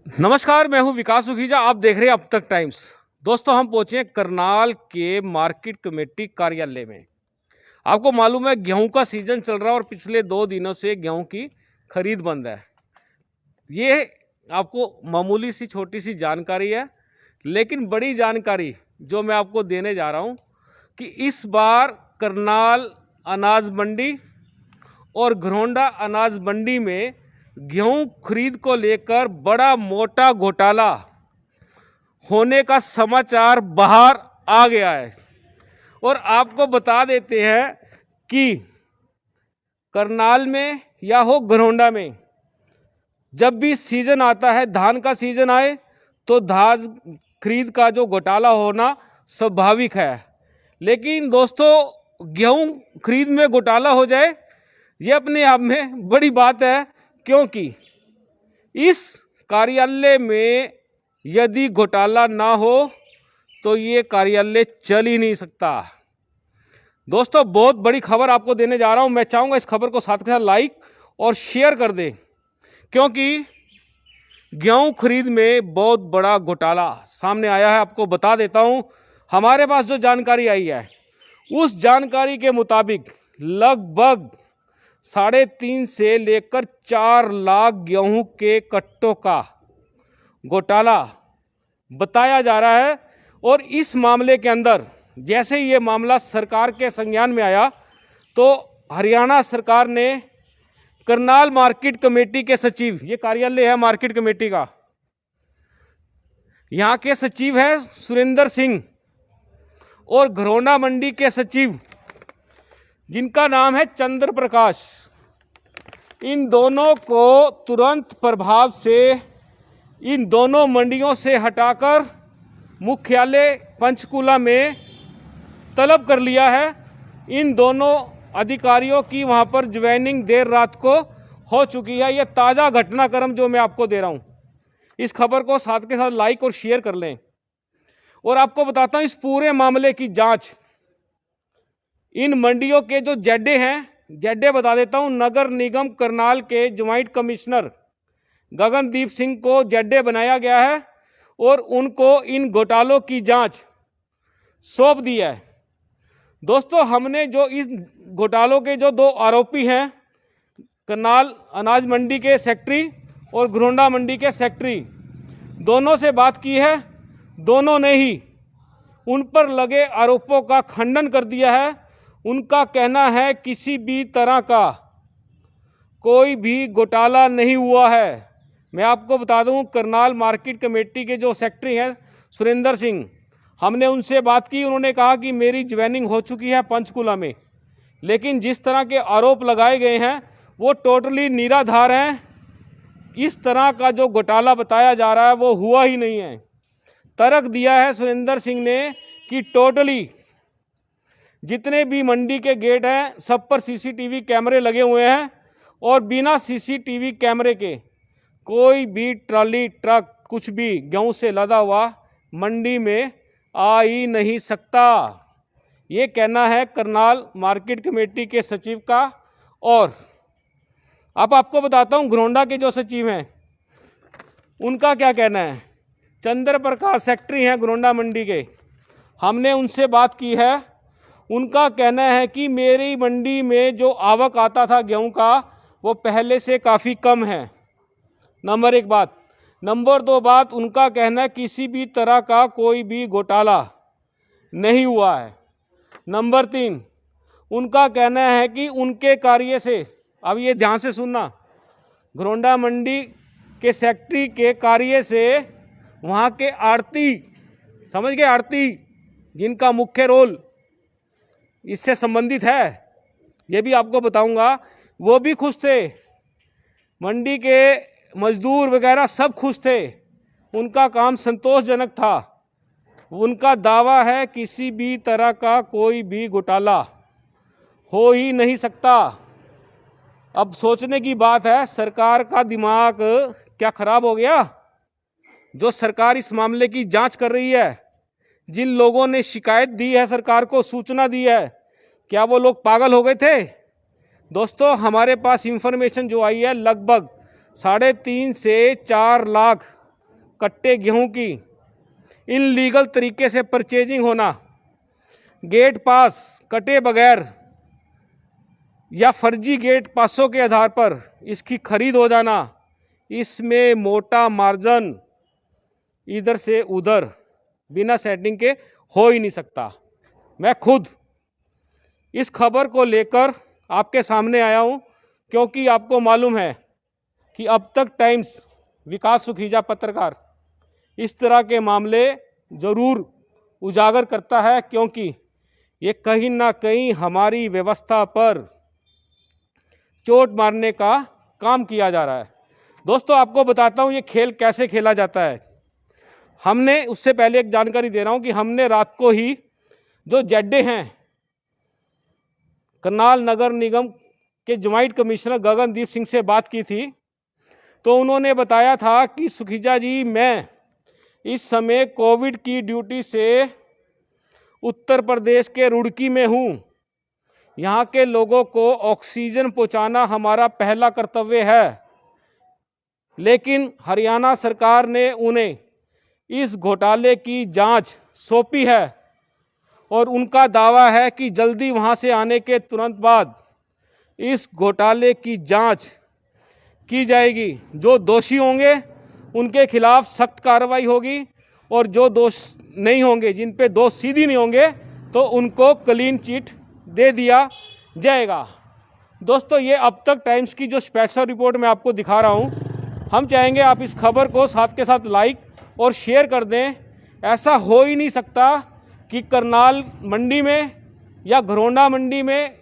नमस्कार, मैं हूं विकास सुखीजा। आप देख रहे हैं अब तक टाइम्स। दोस्तों, हम पहुंचे हैं करनाल के मार्केट कमेटी कार्यालय में। आपको मालूम है गेहूं का सीजन चल रहा है और पिछले 2 दिनों से गेहूं की खरीद बंद है। ये आपको मामूली सी छोटी सी जानकारी है, लेकिन बड़ी जानकारी जो मैं आपको देने जा रहा हूं कि इस बार करनाल अनाज मंडी और घरौंडा अनाज मंडी में गेहूं खरीद को लेकर बड़ा मोटा घोटाला होने का समाचार बाहर आ गया है। और आपको बता देते हैं कि करनाल में या हो घरौंडा में जब भी सीजन आता है, धान का सीजन आए तो धान खरीद का जो घोटाला होना स्वाभाविक है। लेकिन दोस्तों, गेहूं खरीद में घोटाला हो जाए ये अपने आप में बड़ी बात है, क्योंकि इस कार्यालय में यदि घोटाला ना हो तो ये कार्यालय चल ही नहीं सकता। दोस्तों, बहुत बड़ी खबर आपको देने जा रहा हूं। मैं चाहूंगा इस खबर को साथ के साथ लाइक और शेयर कर दें, क्योंकि गेहूं खरीद में बहुत बड़ा घोटाला सामने आया है। आपको बता देता हूं, हमारे पास जो जानकारी आई है उस जानकारी के मुताबिक लगभग 3.5 से लेकर 4 लाख गेहूं के कट्टों का घोटाला बताया जा रहा है। और इस मामले के अंदर जैसे ही ये मामला सरकार के संज्ञान में आया तो हरियाणा सरकार ने करनाल मार्केट कमेटी के सचिव, ये कार्यालय है मार्केट कमेटी का, यहाँ के सचिव है सुरेंद्र सिंह, और घरौंडा मंडी के सचिव जिनका नाम है चंद्र प्रकाश, इन दोनों को तुरंत प्रभाव से इन दोनों मंडियों से हटाकर मुख्यालय पंचकूला में तलब कर लिया है। इन दोनों अधिकारियों की वहां पर ज्वाइनिंग देर रात को हो चुकी है। यह ताज़ा घटनाक्रम जो मैं आपको दे रहा हूं, इस खबर को साथ के साथ लाइक और शेयर कर लें। और आपको बताता हूं इस पूरे मामले की जांच इन मंडियों के जो जेडे हैं, जेडे बता देता हूं, नगर निगम करनाल के ज्वाइंट कमिश्नर गगनदीप सिंह को जेडे बनाया गया है और उनको इन घोटालों की जांच सौंप दी है। दोस्तों, हमने जो इस घोटालों के जो 2 आरोपी हैं, करनाल अनाज मंडी के सेक्रेटरी और घरौंडा मंडी के सेक्रेटरी, दोनों से बात की है। दोनों ने ही उन पर लगे आरोपों का खंडन कर दिया है। उनका कहना है किसी भी तरह का कोई भी घोटाला नहीं हुआ है। मैं आपको बता दूं, करनाल मार्केट कमेटी के जो सेक्रेटरी हैं सुरेंद्र सिंह, हमने उनसे बात की। उन्होंने कहा कि मेरी ज्वाइनिंग हो चुकी है पंचकूला में, लेकिन जिस तरह के आरोप लगाए गए हैं वो टोटली निराधार हैं। इस तरह का जो घोटाला बताया जा रहा है वो हुआ ही नहीं है। तर्क दिया है सुरेंद्र सिंह ने कि टोटली जितने भी मंडी के गेट हैं सब पर सीसीटीवी कैमरे लगे हुए हैं और बिना सीसीटीवी कैमरे के कोई भी ट्राली ट्रक कुछ भी गेहूं से लदा हुआ मंडी में आ ही नहीं सकता। ये कहना है करनाल मार्केट कमेटी के सचिव का। और अब आपको बताता हूं घरौंडा के जो सचिव हैं उनका क्या कहना है। चंद्र प्रकाश सेक्रेटरी हैं घरौंडा मंडी के, हमने उनसे बात की है। उनका कहना है कि मेरी मंडी में जो आवक आता था गेहूं का वो पहले से काफ़ी कम है, नंबर 1 बात। नंबर 2 बात, उनका कहना है किसी भी तरह का कोई भी घोटाला नहीं हुआ है। नंबर 3, उनका कहना है कि उनके कार्य से, अब ये ध्यान से सुनना, घरौंडा मंडी के सेक्रेटरी के कार्य से वहाँ के आड़ती, समझ गए, आड़ती जिनका मुख्य रोल इससे संबंधित है, ये भी आपको बताऊंगा, वो भी खुश थे। मंडी के मजदूर वगैरह सब खुश थे, उनका काम संतोषजनक था। उनका दावा है किसी भी तरह का कोई भी घोटाला हो ही नहीं सकता। अब सोचने की बात है, सरकार का दिमाग क्या खराब हो गया? जो सरकार इस मामले की जांच कर रही है, जिन लोगों ने शिकायत दी है, सरकार को सूचना दी है, क्या वो लोग पागल हो गए थे? दोस्तों, हमारे पास इंफॉर्मेशन जो आई है लगभग 3.5 से 4 लाख कट्टे गेहूं की इनलीगल तरीके से परचेजिंग होना, गेट पास कटे बगैर या फर्जी गेट पासों के आधार पर इसकी खरीद हो जाना, इसमें मोटा मार्जिन इधर से उधर बिना सेटिंग के हो ही नहीं सकता। मैं खुद इस खबर को लेकर आपके सामने आया हूं क्योंकि आपको मालूम है कि अब तक टाइम्स, विकास सुखीजा पत्रकार, इस तरह के मामले ज़रूर उजागर करता है क्योंकि ये कहीं ना कहीं हमारी व्यवस्था पर चोट मारने का काम किया जा रहा है। दोस्तों, आपको बताता हूँ ये खेल कैसे खेला जाता है। हमने, उससे पहले एक जानकारी दे रहा हूँ कि हमने रात को ही जो जेडे हैं, करनाल नगर निगम के ज्वाइंट कमिश्नर गगनदीप सिंह से बात की थी, तो उन्होंने बताया था कि सुखीजा जी, मैं इस समय कोविड की ड्यूटी से उत्तर प्रदेश के रुड़की में हूँ। यहाँ के लोगों को ऑक्सीजन पहुँचाना हमारा पहला कर्तव्य है, लेकिन हरियाणा सरकार ने उन्हें इस घोटाले की जांच सौंपी है और उनका दावा है कि जल्दी वहाँ से आने के तुरंत बाद इस घोटाले की जांच की जाएगी। जो दोषी होंगे उनके खिलाफ सख्त कार्रवाई होगी और जो दोष नहीं होंगे, जिन पे दोष सीधी नहीं होंगे, तो उनको क्लीन चिट दे दिया जाएगा। दोस्तों, ये अब तक टाइम्स की जो स्पेशल रिपोर्ट मैं आपको दिखा रहा हूँ, हम चाहेंगे आप इस खबर को साथ के साथ लाइक और शेयर कर दें। ऐसा हो ही नहीं सकता कि करनाल मंडी में या घरोंडा मंडी में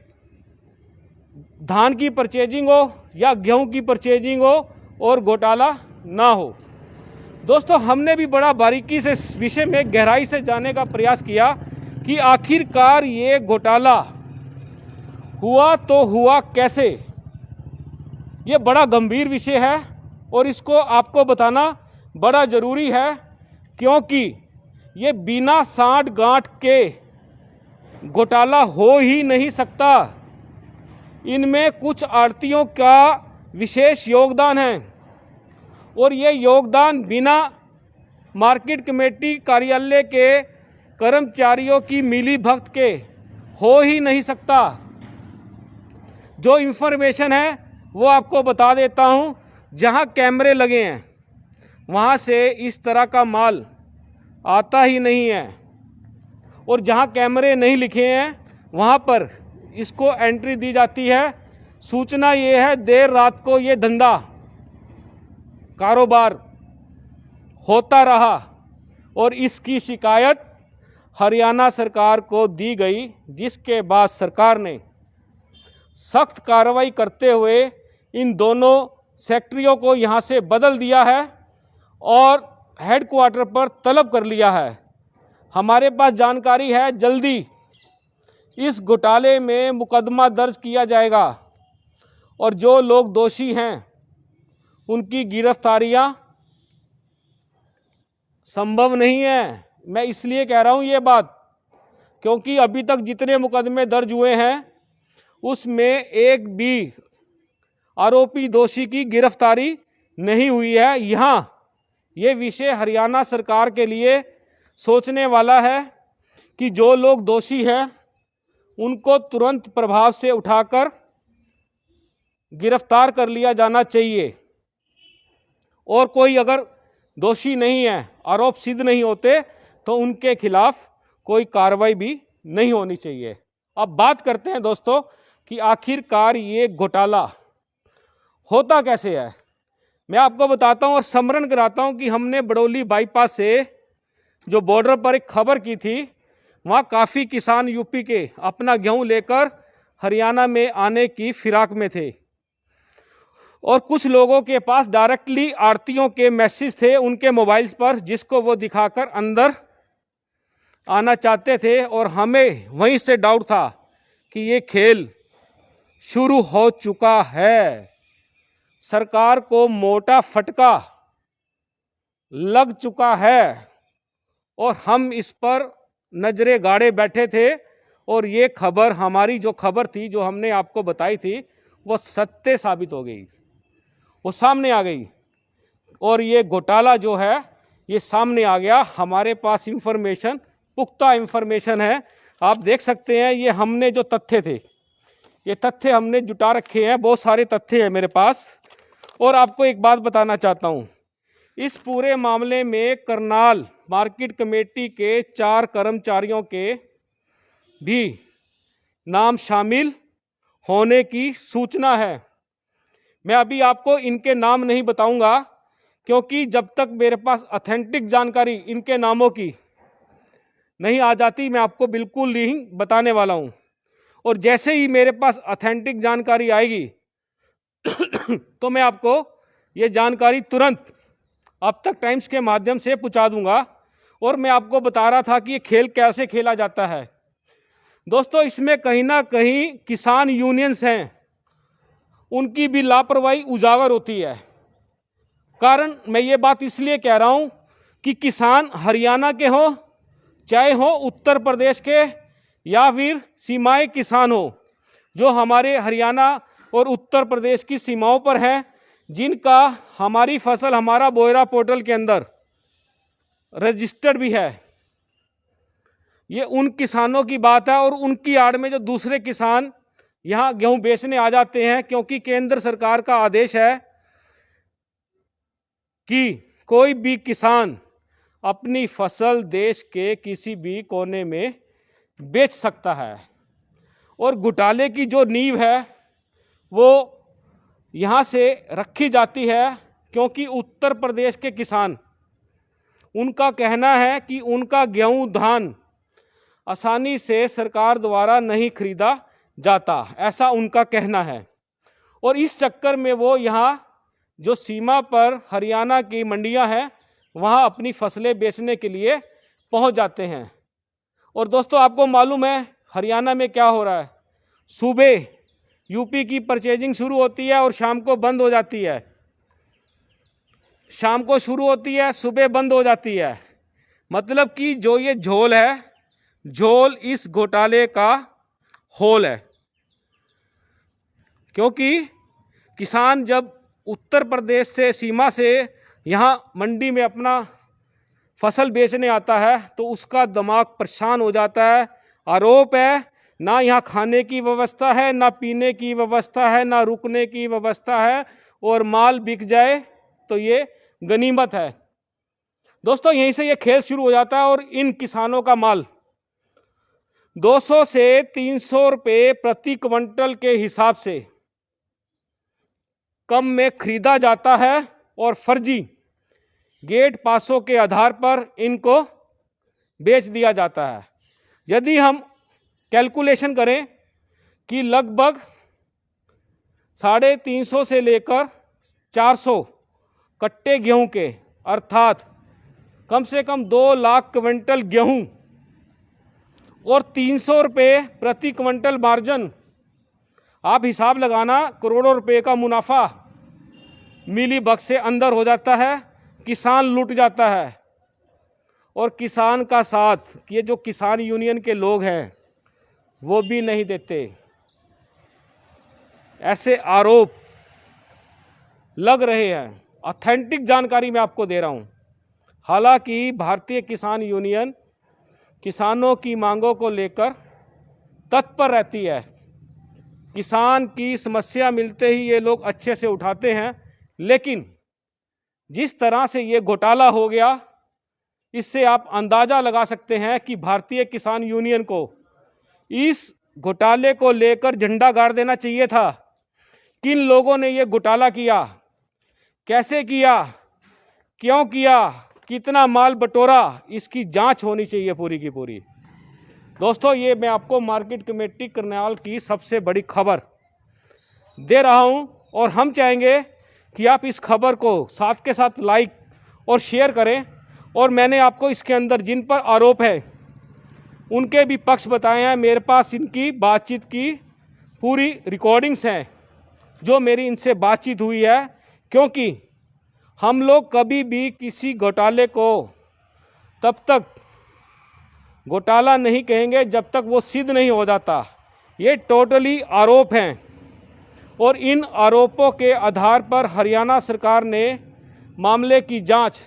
धान की परचेजिंग हो या गेहूं की परचेजिंग हो और घोटाला ना हो। दोस्तों, हमने भी बड़ा बारीकी से इस विषय में गहराई से जानने का प्रयास किया कि आखिरकार ये घोटाला हुआ तो हुआ कैसे। ये बड़ा गंभीर विषय है और इसको आपको बताना बड़ा ज़रूरी है क्योंकि ये बिना सांठ गांठ के घोटाला हो ही नहीं सकता। इनमें कुछ आड़तियों का विशेष योगदान है और ये योगदान बिना मार्केट कमेटी कार्यालय के कर्मचारियों की मिलीभगत के हो ही नहीं सकता। जो इन्फॉर्मेशन है वो आपको बता देता हूँ। जहाँ कैमरे लगे हैं वहाँ से इस तरह का माल आता ही नहीं है और जहाँ कैमरे नहीं लिखे हैं वहाँ पर इसको एंट्री दी जाती है। सूचना ये है, देर रात को ये धंधा कारोबार होता रहा और इसकी शिकायत हरियाणा सरकार को दी गई, जिसके बाद सरकार ने सख्त कार्रवाई करते हुए इन दोनों सेक्रेटरियों को यहाँ से बदल दिया है और हेडक्वार्टर पर तलब कर लिया है। हमारे पास जानकारी है जल्दी इस घोटाले में मुकदमा दर्ज किया जाएगा और जो लोग दोषी हैं उनकी गिरफ्तारियां संभव नहीं है। मैं इसलिए कह रहा हूं ये बात क्योंकि अभी तक जितने मुकदमे दर्ज हुए हैं उसमें एक भी आरोपी दोषी की गिरफ्तारी नहीं हुई है। यहाँ ये विषय हरियाणा सरकार के लिए सोचने वाला है कि जो लोग दोषी हैं उनको तुरंत प्रभाव से उठाकर गिरफ्तार कर लिया जाना चाहिए और कोई अगर दोषी नहीं है, आरोप सिद्ध नहीं होते, तो उनके खिलाफ कोई कार्रवाई भी नहीं होनी चाहिए। अब बात करते हैं दोस्तों कि आखिरकार ये घोटाला होता कैसे है। मैं आपको बताता हूं और स्मरण कराता हूं कि हमने बड़ौली बाईपास से जो बॉर्डर पर एक खबर की थी, वहाँ काफ़ी किसान यूपी के अपना गेहूं लेकर हरियाणा में आने की फिराक में थे और कुछ लोगों के पास डायरेक्टली आड़तियों के मैसेज थे उनके मोबाइल्स पर, जिसको वो दिखाकर अंदर आना चाहते थे और हमें वहीं से डाउट था कि ये खेल शुरू हो चुका है। सरकार को मोटा फटका लग चुका है और हम इस पर नजरे गाड़े बैठे थे और ये खबर, हमारी जो खबर थी, जो हमने आपको बताई थी, वो सत्य साबित हो गई, वो सामने आ गई और ये घोटाला जो है ये सामने आ गया। हमारे पास इंफॉर्मेशन, पुख्ता इंफॉर्मेशन है। आप देख सकते हैं ये हमने जो तथ्य थे, ये तथ्य हमने जुटा रखे हैं, बहुत सारे तथ्य हैं मेरे पास। और आपको एक बात बताना चाहता हूँ, इस पूरे मामले में करनाल मार्केट कमेटी के 4 कर्मचारियों के भी नाम शामिल होने की सूचना है। मैं अभी आपको इनके नाम नहीं बताऊंगा, क्योंकि जब तक मेरे पास ऑथेंटिक जानकारी इनके नामों की नहीं आ जाती, मैं आपको बिल्कुल नहीं बताने वाला हूं। और जैसे ही मेरे पास ऑथेंटिक जानकारी आएगी तो मैं आपको ये जानकारी तुरंत अब तक टाइम्स के माध्यम से पहुंचा दूंगा। और मैं आपको बता रहा था कि ये खेल कैसे खेला जाता है। दोस्तों, इसमें कहीं ना कहीं किसान यूनियंस हैं, उनकी भी लापरवाही उजागर होती है। कारण मैं ये बात इसलिए कह रहा हूं कि किसान हरियाणा के हो, चाहे हो उत्तर प्रदेश के, या फिर सीमाई किसान हो, जो हमारे हरियाणा और उत्तर प्रदेश की सीमाओं पर है, जिनका हमारी फसल हमारा बोयरा पोर्टल के अंदर रजिस्टर्ड भी है, ये उन किसानों की बात है। और उनकी आड़ में जो दूसरे किसान यहाँ गेहूं बेचने आ जाते हैं, क्योंकि केंद्र सरकार का आदेश है कि कोई भी किसान अपनी फसल देश के किसी भी कोने में बेच सकता है। और घोटाले की जो नींव है वो यहाँ से रखी जाती है, क्योंकि उत्तर प्रदेश के किसान, उनका कहना है कि उनका गेहूं धान आसानी से सरकार द्वारा नहीं खरीदा जाता, ऐसा उनका कहना है। और इस चक्कर में वो यहाँ जो सीमा पर हरियाणा की मंडियां हैं, वहाँ अपनी फसलें बेचने के लिए पहुँच जाते हैं। और दोस्तों, आपको मालूम है हरियाणा में क्या हो रहा है? सुबह यूपी की परचेजिंग शुरू होती है और शाम को बंद हो जाती है। शाम को शुरू होती है, सुबह बंद हो जाती है। मतलब कि जो ये झोल है, झोल इस घोटाले का होल है। क्योंकि किसान जब उत्तर प्रदेश से सीमा से यहाँ मंडी में अपना फसल बेचने आता है तो उसका दिमाग परेशान हो जाता है। आरोप है, ना यहाँ खाने की व्यवस्था है, ना पीने की व्यवस्था है, ना रुकने की व्यवस्था है, और माल बिक जाए तो ये गनीमत है। दोस्तों, यहीं से ये खेल शुरू हो जाता है। और इन किसानों का माल 200 से 300 रुपये प्रति क्विंटल के हिसाब से कम में खरीदा जाता है, और फर्जी गेट पासों के आधार पर इनको बेच दिया जाता है। यदि हम कैलकुलेशन करें कि लगभग 350 से लेकर 400 कट्टे गेहूं के, अर्थात कम से कम 2 लाख क्विंटल गेहूं और 300 रुपये प्रति क्विंटल मार्जिन, आप हिसाब लगाना, करोड़ों रुपए का मुनाफा मिली बग से अंदर हो जाता है। किसान लूट जाता है। और किसान का साथ ये जो किसान यूनियन के लोग हैं वो भी नहीं देते। ऐसे आरोप लग रहे हैं। ऑथेंटिक जानकारी मैं आपको दे रहा हूं। हालांकि भारतीय किसान यूनियन किसानों की मांगों को लेकर तत्पर रहती है। किसान की समस्या मिलते ही ये लोग अच्छे से उठाते हैं। लेकिन जिस तरह से ये घोटाला हो गया, इससे आप अंदाजा लगा सकते हैं कि भारतीय किसान यूनियन को इस घोटाले को लेकर झंडा गाड़ देना चाहिए था। किन लोगों ने ये घोटाला किया, कैसे किया, क्यों किया, कितना माल बटोरा, इसकी जांच होनी चाहिए पूरी की पूरी। दोस्तों, ये मैं आपको मार्केट कमेटी करनाल की सबसे बड़ी खबर दे रहा हूं। और हम चाहेंगे कि आप इस खबर को साथ के साथ लाइक और शेयर करें। और मैंने आपको इसके अंदर जिन पर आरोप है उनके भी पक्ष बताए हैं। मेरे पास इनकी बातचीत की पूरी रिकॉर्डिंग्स हैं, जो मेरी इनसे बातचीत हुई है। क्योंकि हम लोग कभी भी किसी घोटाले को तब तक घोटाला नहीं कहेंगे जब तक वो सिद्ध नहीं हो जाता। ये टोटली आरोप हैं। और इन आरोपों के आधार पर हरियाणा सरकार ने मामले की जांच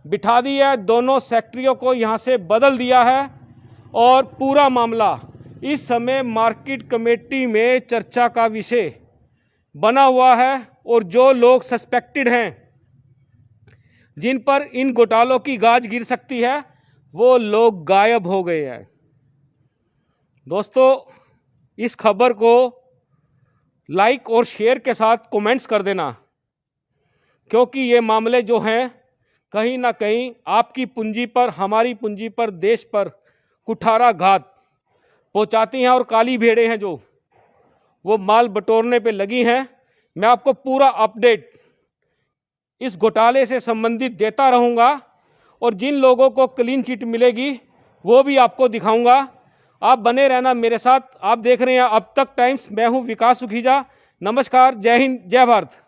बिठा दी है, दोनों सेक्रेटरियों को यहाँ से बदल दिया है और पूरा मामला इस समय मार्केट कमेटी में चर्चा का विषय बना हुआ है। और जो लोग सस्पेक्टेड हैं, जिन पर इन घोटालों की गाज गिर सकती है, वो लोग गायब हो गए हैं। दोस्तों, इस खबर को लाइक और शेयर के साथ कमेंट्स कर देना, क्योंकि ये मामले जो हैं कहीं ना कहीं आपकी पूंजी पर, हमारी पूंजी पर, देश पर कुठारा घात पहुंचाती हैं। और काली भेड़ें हैं जो वो माल बटोरने पे लगी हैं। मैं आपको पूरा अपडेट इस घोटाले से संबंधित देता रहूंगा और जिन लोगों को क्लीन चिट मिलेगी वो भी आपको दिखाऊंगा। आप बने रहना मेरे साथ। आप देख रहे हैं अब तक टाइम्स। मैं हूं विकास सुखीजा। नमस्कार, जय हिंद, जय भारत।